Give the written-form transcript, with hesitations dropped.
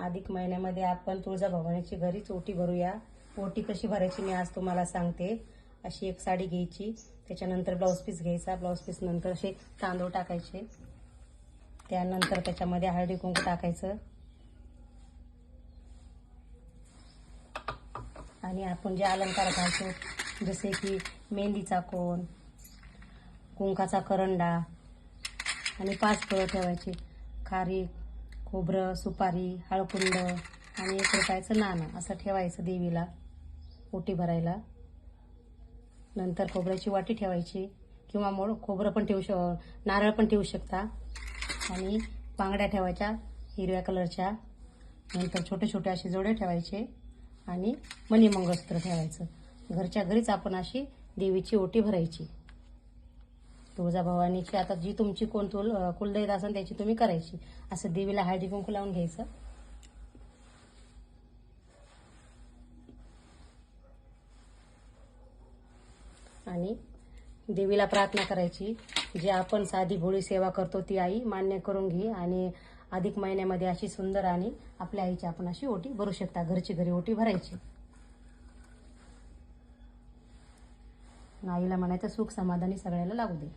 अधिक महिन्यामध्ये आपण तुळजाभवानीची घरीच ओटी भरूया। ओटी कशी भरायची मी आज तुम्हाला सांगते। अशी एक साडी घ्यायची, त्याच्यानंतर ब्लाउज पीस घ्यायचा, ब्लाउज पीस नंतर असे तांदूळ टाकायचे, त्यानंतर त्याच्यामध्ये हळदी कुंकू टाकायचं आणि आपण जे अलंकार घालतो जसे की मेहंदीचा कोन, कुंकाचा करंडा आणि 5 फळं ठेवायची, खारीक, खोबरं, सुपारी, हळकुंड आणि 1 रुपयाचं नाणं असं ठेवायचं देवीला ओटी भरायला। नंतर खोबऱ्याची वाटी ठेवायची किंवा खोबरं पण नारळ पण ठेवू शकता आणि बांगड्या ठेवायच्या हिरव्या कलरच्या। नंतर छोटे छोटे असे जोडे ठेवायचे आणि मणी मंगळसूत्र ठेवायचं। घरच्या घरीच आपण अशी देवीची ओटी भरायची तुळजाभवानीची। आता जी तुमची कोण कुलदैवत असेल त्याची तुम्ही करायची। असं देवीला हळदी कुंकू लावून घ्यायचं आणि देवीला प्रार्थना करायची, जे आपण साधी भोळी सेवा करतो ती आई मान्य करून घे आणि अधिक महिन्यामध्ये अशी सुंदर आणि आपल्या आईची आपण अशी ओटी भरू शकता। घरची घरी ओटी भरायची। आईला म्हणायचं सुख समाधानी सगळ्याला लागू दे।